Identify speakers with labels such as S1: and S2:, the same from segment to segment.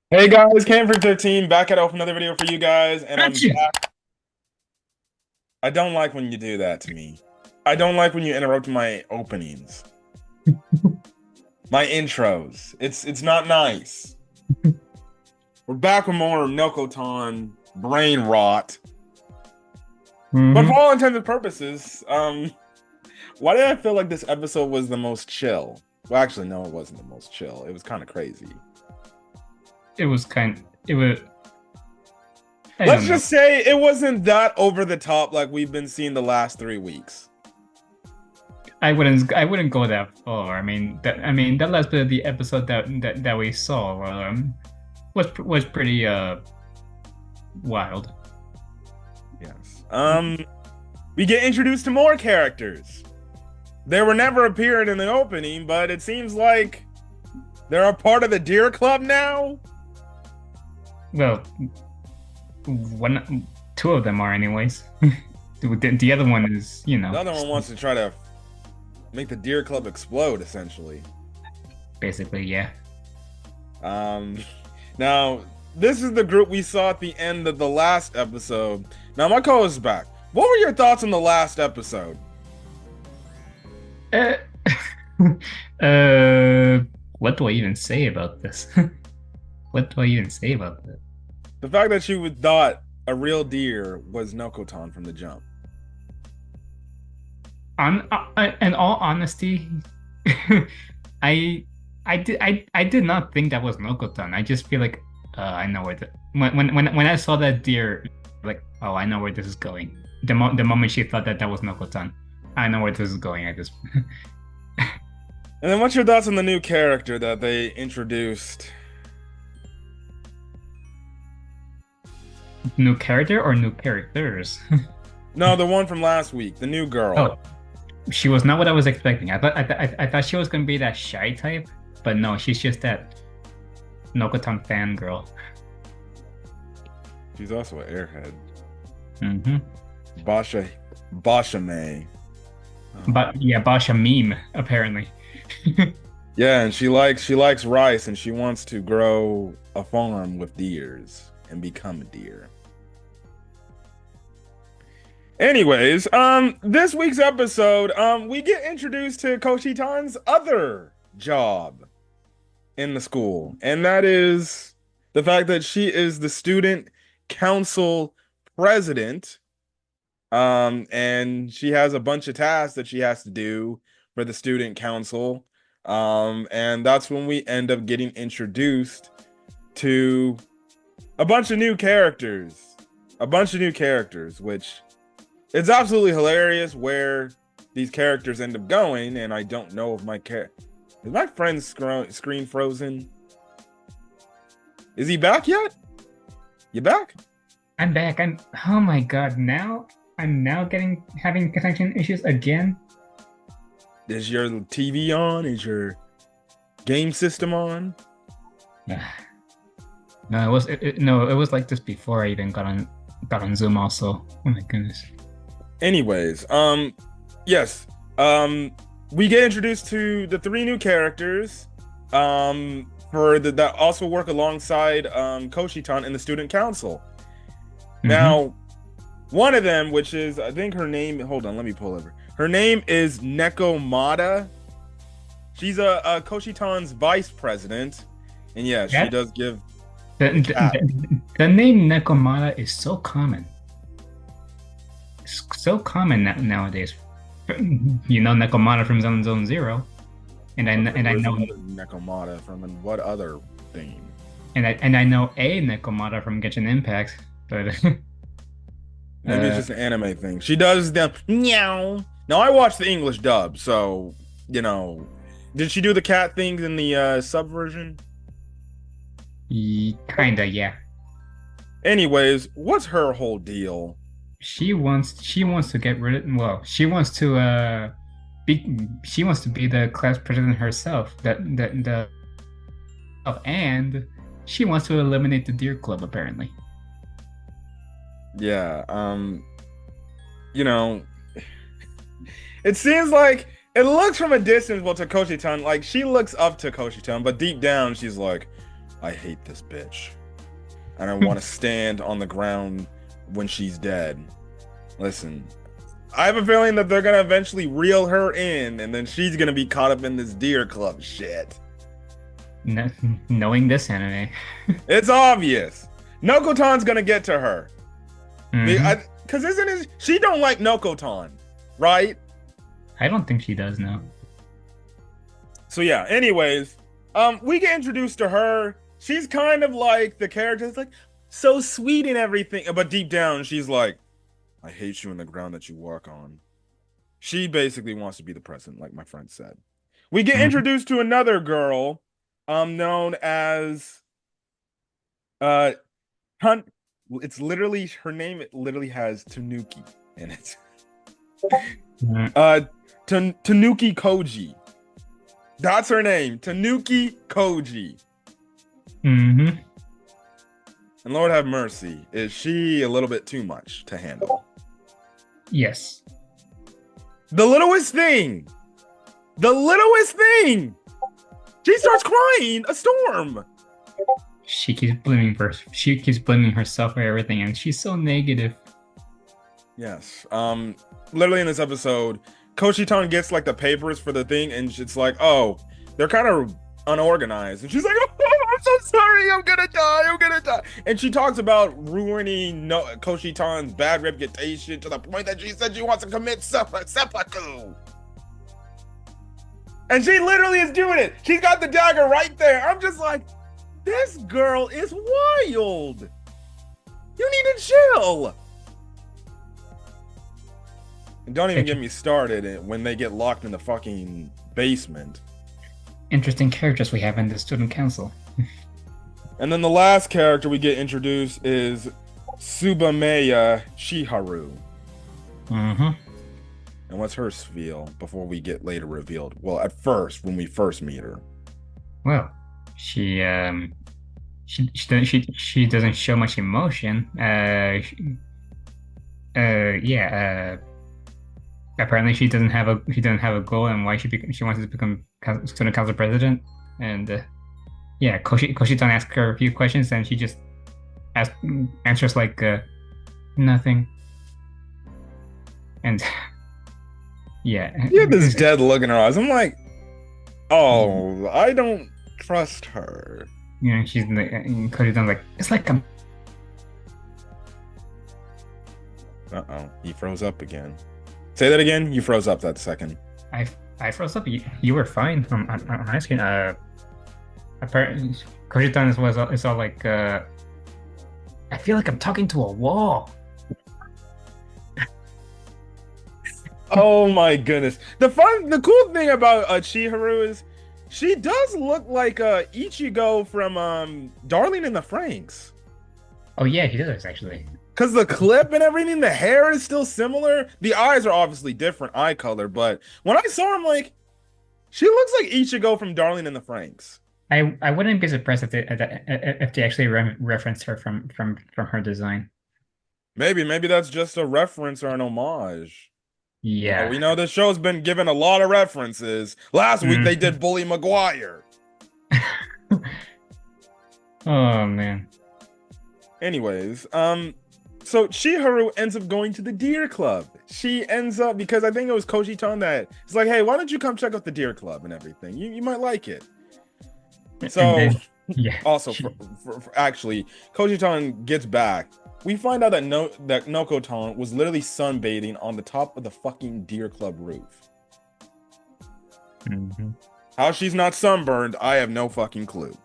S1: Hey guys, Cam for 13 back at another video for you guys, and I'm
S2: Gotcha.
S1: back. I don't like when you do that to me. I don't like when you interrupt my openings, my intros. It's not nice. We're back with more Nokotan brain rot. But for
S2: Hmm.
S1: all intents and purposes, why did I feel like this episode was the most chill? Well, actually, no, it wasn't the most chill. It was kind of crazy.
S2: It was, I
S1: Let's
S2: don't know.
S1: just say it wasn't that over the top like we've been seeing the last 3 weeks.
S2: I wouldn't go that far. That last bit of the episode that we saw, was pretty wild.
S1: Yes. We get introduced to more characters. They were never appearing in the opening, but it seems like they're a part of the Deer Club now.
S2: Well, two of them are anyways. The other one is,
S1: The other one wants to try to make the Deer Club explode, essentially.
S2: basically, yeah.
S1: Um, now this is the group we saw at the end of the last episode. Now my co is back. What were your thoughts on the last episode?
S2: Uh, uh, what do I even say about this? What do I even say about this?
S1: The fact that you would thought a real deer was Nokotan from the jump.
S2: In all honesty, I I did not think that was Nokotan. I just feel like I know where when I saw that deer, like, oh, I know where this is going. The moment she thought that was Nokotan, I know where this is going. I just
S1: And then what's your thoughts on the new character that they introduced?
S2: New character or new characters.
S1: No, the one from last week, the new girl.
S2: Oh, she was not what I was expecting. I thought she was gonna be that shy type, but no, she's just that Nokotan fangirl.
S1: She's also an airhead.
S2: Mm-hmm.
S1: Basha Basha May. Oh.
S2: But yeah, Basha meme apparently.
S1: Yeah, and she likes rice and she wants to grow a farm with deers and become a deer. Anyways, this week's episode, we get introduced to Koshitan's other job in the school, and that is the fact that she is the student council president. And she has a bunch of tasks that she has to do for the student council. And that's when we end up getting introduced to a bunch of new characters. Which it's absolutely hilarious where these characters end up going, and I don't know if is my friend's screen frozen? Is he back yet? You back?
S2: I'm back. Oh my God, I'm now getting having connection issues again.
S1: Is your TV on? Is your game system on?
S2: No, it was like this before I even got on Zoom also. Oh my goodness.
S1: Anyways, yes. We get introduced to the three new characters. That also work alongside Koshitan in the student council.
S2: Mm-hmm.
S1: Now, one of them, which is I think her name. Hold on, let me pull over. Her name is Nekomata. She's a Koshitan's vice president, and yeah, she
S2: That
S1: does give
S2: the,
S1: cat.
S2: the name Nekomata is so common. It's so common nowadays. You know Nekomata from Zone Zero, and I
S1: Where's
S2: know
S1: another Nekomata from, and what other thing?
S2: and I know a Nekomata from Genshin Impact, but
S1: Maybe it's just an anime thing. She does the meow. Now I watched the English dub, so you know. Did she do the cat things in the sub version?
S2: kinda, yeah.
S1: Anyways, what's her whole deal?
S2: She wants to get rid of, well, she wants to be the class president herself. And she wants to eliminate the Deer Club apparently.
S1: Yeah, you know, it seems like it looks from a distance, well, to Koshi-tan, like she looks up to Koshi-tan, but deep down she's like, I hate this bitch. And I want to stand on the ground when she's dead. Listen, I have a feeling that they're gonna eventually reel her in, and then she's gonna be caught up in this Deer Club shit.
S2: No, knowing this anime.
S1: It's obvious. Nokotan's gonna get to her.
S2: Mhm.
S1: Because isn't it? She don't like Nokotan, right?
S2: I don't think she does now.
S1: So yeah. Anyways, we get introduced to her. She's kind of like the character that's like so sweet and everything, but deep down she's like, I hate you in the ground that you walk on. She basically wants to be the president, like my friend said. We get introduced to another girl, known as Hunt. It's literally her name. It literally has Tanuki in it. Tanuki Koji. That's her name, Tanuki Koji.
S2: Mm-hmm.
S1: And Lord have mercy, is she a little bit too much to handle?
S2: Yes.
S1: The littlest thing. She starts crying. A storm.
S2: She keeps blaming herself for everything, and she's so negative.
S1: Yes. Literally in this episode, Koshitan gets like the papers for the thing, and it's like, oh, they're kind of unorganized. And she's like, oh, I'm so sorry, I'm gonna die. And she talks about ruining Koshitan's bad reputation to the point that she said she wants to commit seppuku. And she literally is doing it. She's got the dagger right there. I'm just like, this girl is wild. You need to chill. And don't even get me started when they get locked in the fucking basement.
S2: Interesting characters we have in the student council.
S1: And then the last character we get introduced is Tsubameya Shiharu.
S2: Mm-hmm.
S1: And what's her spiel before we get later revealed? Well, at first, when we first meet her. Well,
S2: she doesn't show much emotion. Apparently she doesn't have a goal and why she wants to become student council president. And Koshitan asks her a few questions and she just answers like nothing. And yeah,
S1: you have this dead look in her eyes. I'm like, oh, I don't trust her.
S2: Yeah, she's like, Koshitan's like, it's like a.
S1: Uh-oh, he froze up again. Say that again. You froze up that second.
S2: I froze up. You were fine on my screen. Apparently, Koshitan is all like, I feel like I'm talking to a wall.
S1: Oh my goodness. The cool thing about Chiharu is she does look like Ichigo from Darling in the Franxx.
S2: Oh yeah, he does actually.
S1: Because the clip and everything, the hair is still similar. The eyes are obviously different eye color, but when I saw him, like, she looks like Ichigo from Darling in the Franxx.
S2: I wouldn't be surprised if they actually referenced her from her design.
S1: Maybe that's just a reference or an homage.
S2: Yeah.
S1: We know this show's been given a lot of references. Last week they did Bully Maguire.
S2: Oh man.
S1: Anyways, so Chiharu ends up going to the Deer Club. She ends up, because I think it was Koshitan that is like, hey, why don't you come check out the Deer Club and everything? You might like it. So,
S2: then, yeah.
S1: Also, for actually, Koshitan gets back. We find out that Nokotan was literally sunbathing on the top of the fucking Deer Club roof.
S2: Mm-hmm.
S1: How she's not sunburned, I have no fucking clue.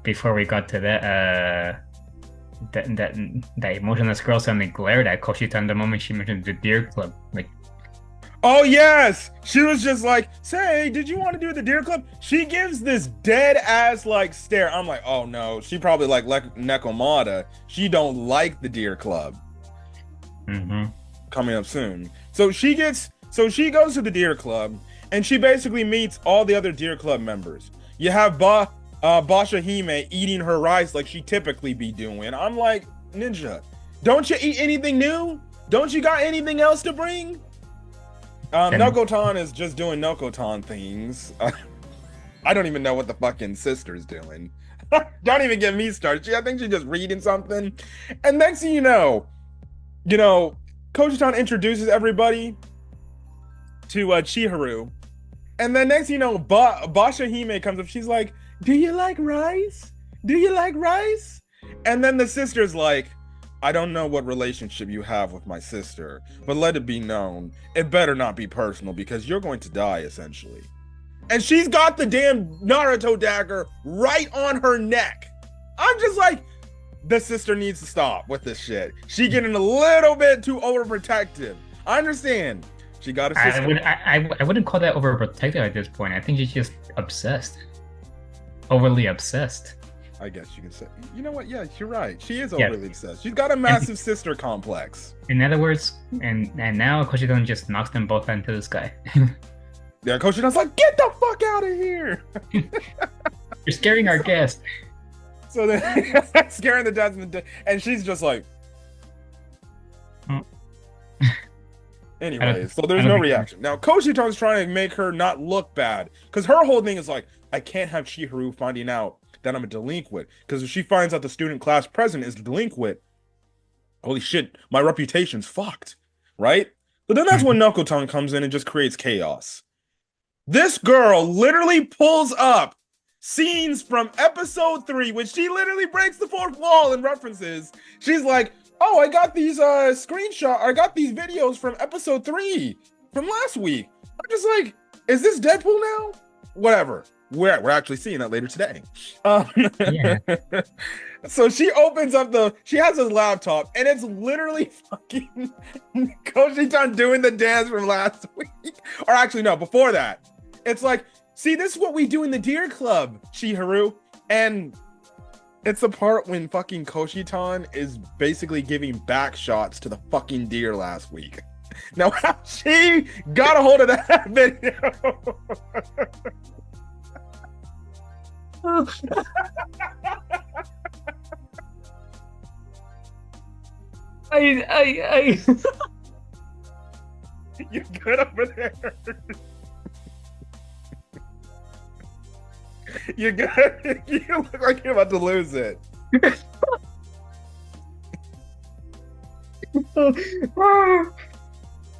S2: Before we got to that, that emotionless girl suddenly glared at Koshitan the moment she mentioned the Deer Club. Like,
S1: oh yes, she was just like, "Say, did you want to do the Deer Club?" She gives this dead ass like stare. I'm like, oh no, she probably like Nekomata. She don't like the Deer Club.
S2: Mm-hmm. Coming
S1: up soon. So she goes to the Deer Club and she basically meets all the other Deer Club members. You have Basha Hime eating her rice like she typically be doing. I'm like, Ninja, don't you eat anything new? Don't you got anything else to bring? Nokotan is just doing Nokotan things. I don't even know what the fucking sister's doing. Don't even get me started. I think she's just reading something. And next thing you know, Kojitan introduces everybody to Chihiru. And then next thing you know, Basha Hime comes up. She's like, do you like rice? Do you like rice? And then the sister's like, I don't know what relationship you have with my sister, but let it be known, it better not be personal because you're going to die, essentially. And she's got the damn Naruto dagger right on her neck. I'm just like, the sister needs to stop with this shit. She getting a little bit too overprotective. I understand. She got a sister.
S2: I wouldn't call that overprotective at this point. I think she's just obsessed. Overly obsessed.
S1: I guess you can say. You know what? Yeah, you're right. She is overly obsessed. She's got a massive sister complex.
S2: In other words, and now Koshidon just knocks them both into the sky.
S1: Yeah, Koshidon's like, get the fuck out of here!
S2: You're scaring our guest.
S1: So then, scaring the dads, and she's just like. Anyways, so there's no reaction. Now, Koshiton's trying to make her not look bad, because her whole thing is like, I can't have Chihiru finding out that I'm a delinquent, because if she finds out the student class president is a delinquent, holy shit, my reputation's fucked, right? But then that's when Nokotan comes in and just creates chaos. This girl literally pulls up scenes from episode 3, which she literally breaks the fourth wall and references. She's like, oh, I got these I got these videos from episode 3 from last week. I'm just like, is this Deadpool now? Whatever. We're actually seeing that later today.
S2: Yeah.
S1: So she opens up she has a laptop, and it's literally fucking Koshitan doing the dance from last week. Or actually, no, before that. It's like, see, this is what we do in the Deer Club, Chihiru. And it's the part when fucking Koshitan is basically giving back shots to the fucking deer last week. Now, how she got a hold of that video.
S2: I
S1: You good over there? You good? You look like you're about to lose it.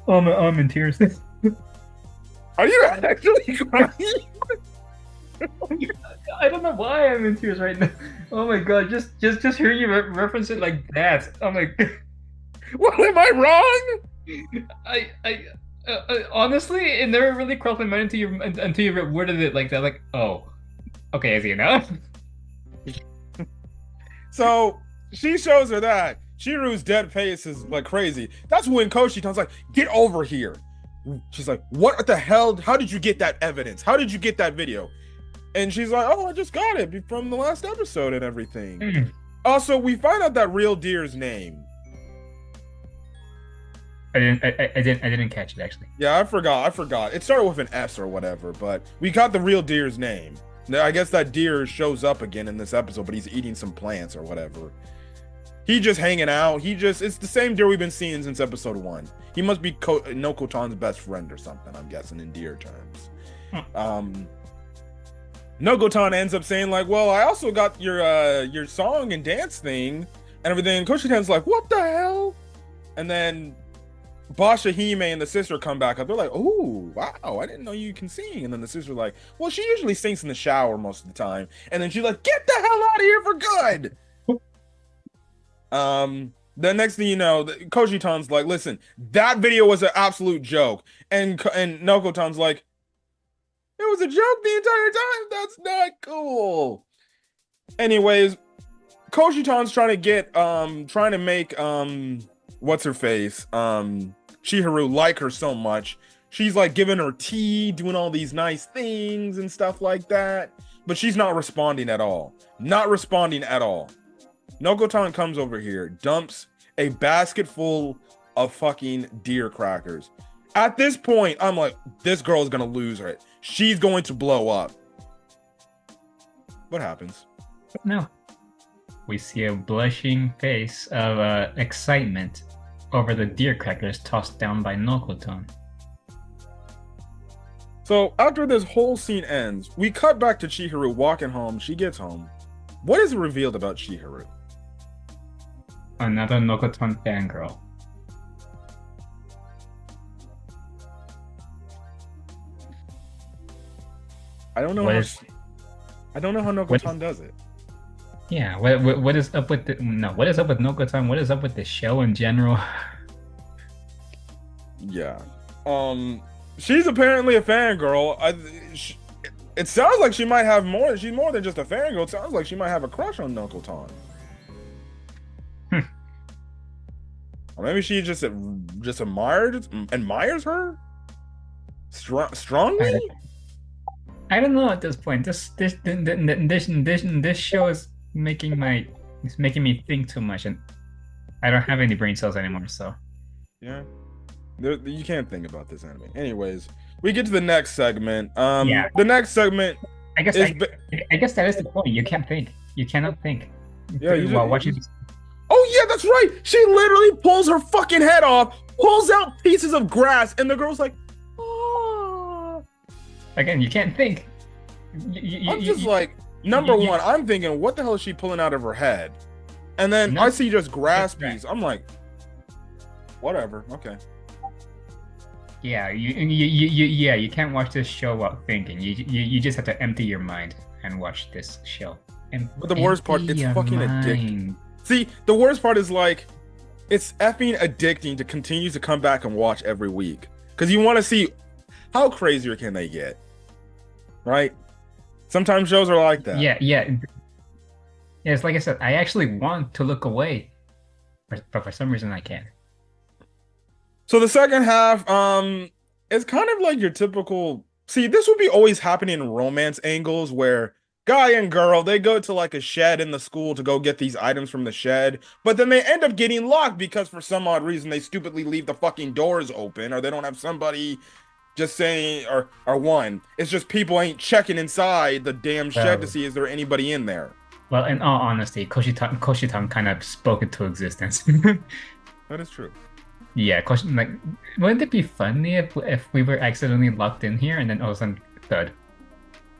S2: I'm in tears.
S1: Are you actually crying?
S2: I don't know why I'm in tears right now. Oh my god, just hearing you reference it like that. I'm like,
S1: what, am I wrong?
S2: I honestly, it never really crossed my mind until you worded it like that. Like, oh, okay, I see it now.
S1: So she shows her that Chihiru's dead face is like crazy. That's when Koshitan's like, get over here. She's like, what the hell? How did you get that evidence? How did you get that video? And she's like, oh, I just got it from the last episode and everything. Also, we find out that real deer's name.
S2: I didn't catch it, actually.
S1: Yeah, I forgot. It started with an S or whatever, but we got the real deer's name. Now, I guess that deer shows up again in this episode, but he's eating some plants or whatever. He just hanging out. It's the same deer we've been seeing since episode 1. He must be Nokotan's best friend or something, I'm guessing, in deer terms. Nokotan ends up saying like, well, I also got your song and dance thing and everything. And Koshitan's like, what the hell? And then Basha Hime and the sister come back up. They're like, oh, wow, I didn't know you can sing. And then the sister's like, well, she usually sings in the shower most of the time. And then she's like, get the hell out of here for good. The next thing you know, Koshitan's like, listen, that video was an absolute joke. And Nokotan's like, it was a joke the entire time. That's not cool. Anyways, Koshitan's trying to make what's her face? Chihiru like her so much. She's like giving her tea, doing all these nice things and stuff like that. But she's not responding at all. Not responding at all. Nokotan comes over here, dumps a basket full of fucking deer crackers. At this point, I'm like, this girl is gonna lose it. She's going to blow up. What happens?
S2: No. We see a blushing face of excitement over the deer crackers tossed down by Nokotan.
S1: So after this whole scene ends, we cut back to Chihiro walking home. She gets home. What is revealed about Chihiro?
S2: Another Nokoton fangirl.
S1: I don't know
S2: What
S1: how.
S2: is-
S1: I don't know how
S2: what
S1: Nokotan does it.
S2: Yeah, what is up with the no? What is up with Nokoton? What is up with the show in general?
S1: Yeah. She's apparently a fangirl. It sounds like she might have more. She's more than just a fangirl. It sounds like she might have a crush on Nokotan.
S2: Hmm.
S1: Or maybe she just admires her strongly.
S2: I don't know at this point. This show is making me think too much, and I don't have any brain cells anymore. So
S1: Yeah. You can't think about this anime. Anyways, we get to the next segment.
S2: Yeah.
S1: The next segment
S2: I guess
S1: is.
S2: I guess that is the point. You can't think. You cannot think.
S1: Yeah, you
S2: while
S1: just-
S2: watching.
S1: Oh yeah, that's right. She literally pulls her fucking head off, pulls out pieces of grass, and the girl's like, "Oh."
S2: Again, you can't think.
S1: I'm just like, number one, I'm thinking, what the hell is she pulling out of her head? And then
S2: No,
S1: I see just grass
S2: it's
S1: piece. I'm like, whatever, okay.
S2: Yeah, you can't watch this show while thinking. You just have to empty your mind and watch this show. And
S1: But the worst part,
S2: empty
S1: it's
S2: your
S1: fucking addicting.
S2: mind.
S1: See, the worst part is like, it's effing addicting to continue to come back and watch every week. Because you want to see how crazier can they get. Right? Sometimes shows are like that.
S2: Yeah. Yeah, it's like I said, I actually want to look away, but for some reason I can't.
S1: So the second half, it's kind of like your typical. See, this would be always happening in romance angles where guy and girl, they go to like a shed in the school to go get these items from the shed, but then they end up getting locked because for some odd reason they stupidly leave the fucking doors open, or they don't have somebody just saying, or one, it's just people ain't checking inside the damn shed to see is there anybody in there.
S2: Well, in all honesty, Koshitan kind of spoke into existence.
S1: That is true.
S2: Yeah, like, wouldn't it be funny if we were accidentally locked in here and then all of a sudden thud?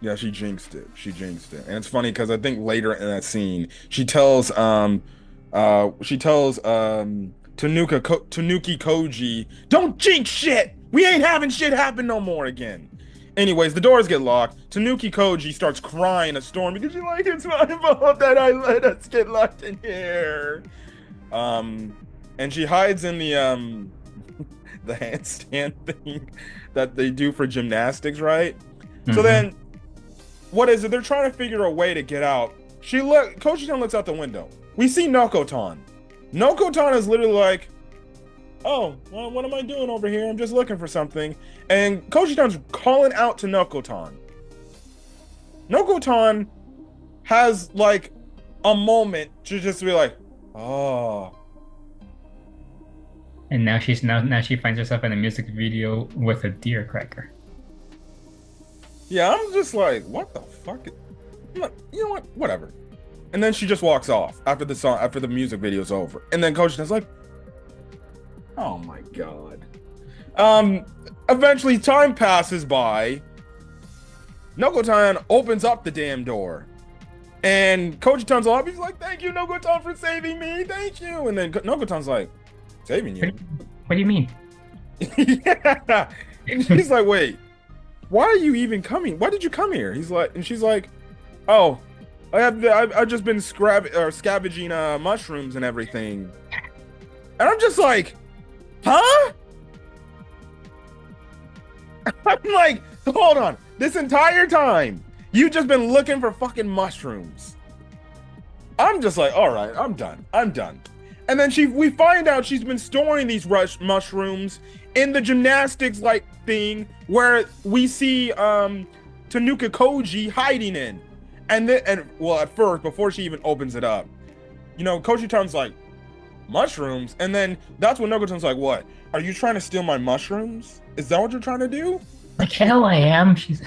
S1: Yeah, she jinxed it. She jinxed it. And it's funny because I think later in that scene, she tells Tanuki Koji, "Don't jinx shit! We ain't having shit happen no more again." Anyways, the doors get locked. Tanuki Koji starts crying a storm because she's like, "It's my fault that I let us get locked in here." And she hides in the the handstand thing that they do for gymnastics, right?
S2: Mm-hmm.
S1: So then, what is it? They're trying to figure a way to get out. Koshi-tan looks out the window. We see Nokotan. Nokotan is literally like, "Oh, well, what am I doing over here? I'm just looking for something." And Koshi-tan's calling out to Nokotan. Nokotan has like a moment to just be like, "Oh."
S2: And now she finds herself in a music video with a deer cracker.
S1: Yeah, I'm just like, what the fuck? I'm like, you know what? Whatever. And then she just walks off after the music video's over. And then Koshi-tan's like, oh my god. Eventually time passes by. Nokotan opens up the damn door. And Koji-tan's all up. He's like, "Thank you, Nokotan, for saving me. Thank you." And then Nokotan's like, "Saving you?"
S2: What do you mean?
S1: Yeah. And she's like, "Wait, why are you even coming? Why did you come here?" He's like, and she's like, "Oh, I've just been scavenging mushrooms and everything." And I'm just like, huh? I'm like, hold on. This entire time, you've just been looking for fucking mushrooms. I'm just like, all right, I'm done. And then we find out she's been storing these mushrooms in the gymnastics like thing where we see Tanuki Koji hiding in. And at first, before she even opens it up, Koji-tan's like, "Mushrooms?" And then that's when Nokotan's like, "What? Are you trying to steal my mushrooms? Is that what you're trying to do?"
S2: Like, hell I am. She's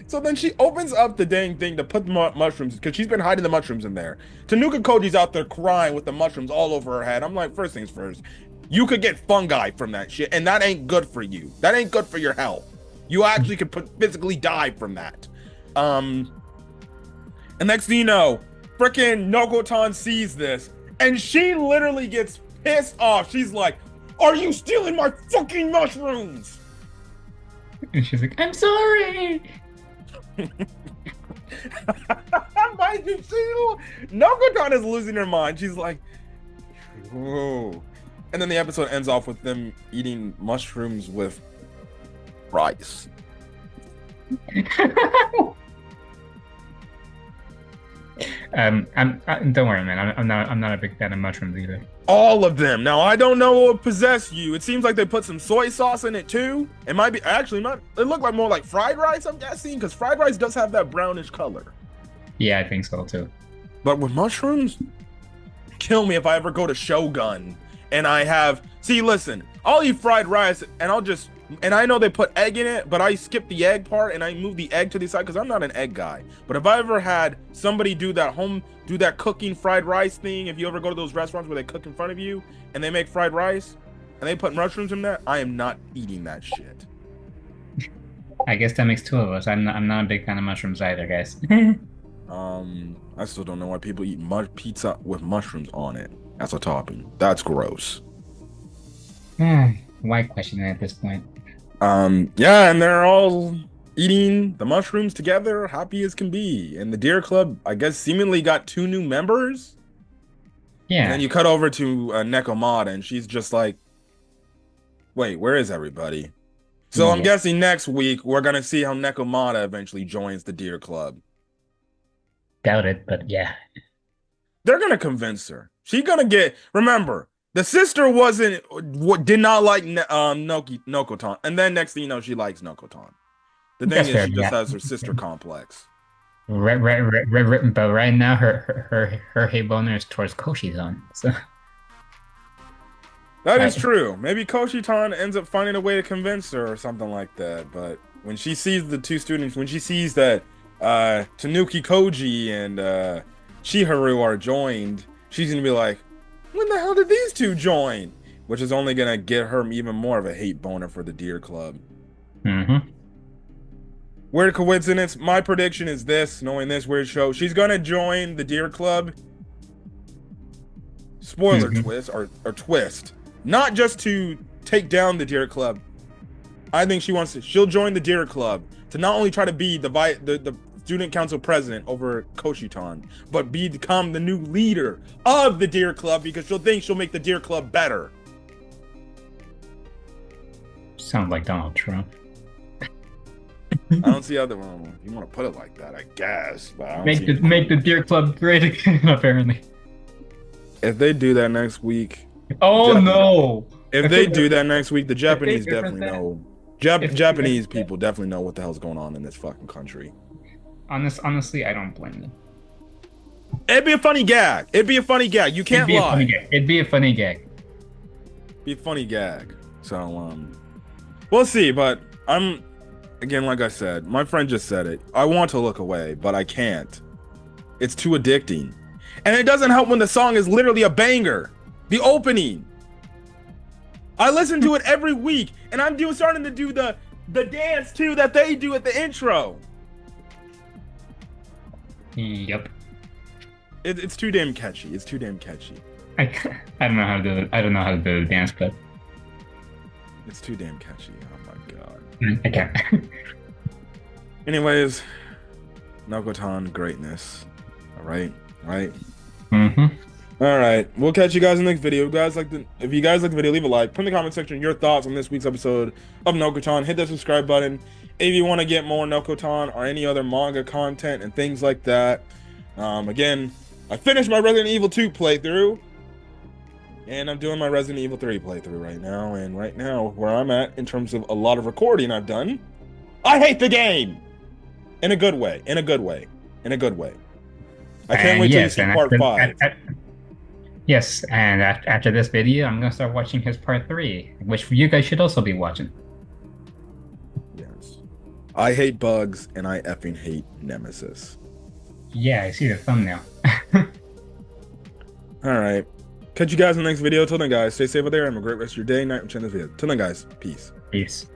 S1: So then she opens up the dang thing to put the mushrooms, because she's been hiding the mushrooms in there. Tanuki Koji's out there crying with the mushrooms all over her head. I'm like, first things first, you could get fungi from that shit, and that ain't good for you. That ain't good for your health. You actually could physically die from that. And next thing you know, freaking Nokotan sees this, and she literally gets pissed off. She's like, "Are you stealing my fucking mushrooms?"
S2: And she's like, "I'm sorry."
S1: Mind you, Nokotan is losing her mind. She's like, "Whoa!" And then the episode ends off with them eating mushrooms with rice.
S2: Don't worry, man. I'm not a big fan of mushrooms either.
S1: All of them. Now I don't know what would possess you. It seems like they put some soy sauce in it too. It might be actually not. It looked like more like fried rice. I'm guessing because fried rice does have that brownish color.
S2: Yeah, I think so too.
S1: But with mushrooms, kill me if I ever go to Shogun and I have. See, listen, I'll eat fried rice and I'll just. And I know they put egg in it, but I skip the egg part and I move the egg to the side because I'm not an egg guy. But if I ever had somebody do that cooking fried rice thing, if you ever go to those restaurants where they cook in front of you and they make fried rice and they put mushrooms in that, I am not eating that shit.
S2: I guess that makes two of us. I'm not a big fan of mushrooms either, guys.
S1: I still don't know why people eat pizza with mushrooms on it as a topping. That's gross.
S2: Why question it at this point?
S1: Yeah, and they're all eating the mushrooms together, happy as can be. And the Deer Club, I guess, seemingly got 2 new members.
S2: Yeah.
S1: And then you cut over to Nekomata, and she's just like, wait, where is everybody? So I'm guessing next week we're gonna see how Nekomata eventually joins the Deer Club.
S2: Doubt it, but yeah.
S1: They're gonna convince her. She's gonna get. Remember, the sister did not like Nokotan, and then next thing you know, she likes Nokotan. The thing is, she just has her sister complex.
S2: Right, but right now, her hate boner is towards Koshitan. So
S1: that is true. Maybe Koshitan ends up finding a way to convince her or something like that. But when she sees the 2 students, when she sees that Tanuki Koji and Chiharu are joined, she's gonna be like, when the hell did these 2 join? Which is only gonna get her even more of a hate boner for the Deer Club.
S2: Mm-hmm.
S1: Weird coincidence. My prediction is this, knowing this weird show, she's gonna join the Deer Club. Spoiler twist or twist. Not just to take down the Deer Club. I think she'll join the Deer Club to not only try to be the student council president over Koshitan, but become the new leader of the Deer Club because she'll think she'll make the Deer Club better.
S2: Sounds like Donald Trump.
S1: I don't see other one. You want to put it like that, I guess. But I don't
S2: make the Deer Club great again. Apparently,
S1: if they do that next week.
S2: Oh no!
S1: If they do that next week, the Japanese definitely know. Japanese people definitely know what the hell's going on in this fucking country.
S2: Honestly, I don't blame them.
S1: It'd be a funny gag. You can't lie.
S2: It'd be a funny gag.
S1: Be a funny gag. So we'll see. But again, like I said, my friend just said it. I want to look away, but I can't. It's too addicting, and it doesn't help when the song is literally a banger. The opening. I listen to it every week, and I'm starting to do the dance too that they do at the intro.
S2: Yep.
S1: It's too damn catchy.
S2: I don't know how to do it. I don't know how to do the dance, but
S1: it's too damn catchy. Oh my god.
S2: I can't.
S1: Anyways, Nokotan greatness. All right.
S2: Mm-hmm.
S1: All right, we'll catch you guys in the next video. If you guys like the video, leave a like. Put in the comment section your thoughts on this week's episode of Nokotan. Hit that subscribe button if you want to get more Nokotan or any other manga content and things like that. Again, I finished my Resident Evil 2 playthrough, and I'm doing my Resident Evil 3 playthrough right now. And right now, where I'm at in terms of a lot of recording I've done, I hate the game in a good way. I can't wait till you see part 5.
S2: Yes, and after this video, I'm gonna start watching his part 3, which you guys should also be watching.
S1: Yes. I hate bugs, and I effing hate Nemesis.
S2: Yeah, I see the thumbnail.
S1: Alright. Catch you guys in the next video. Till then, guys, stay safe out there. Have a great rest of your day, night, and this video. Till then, guys, peace.
S2: Peace.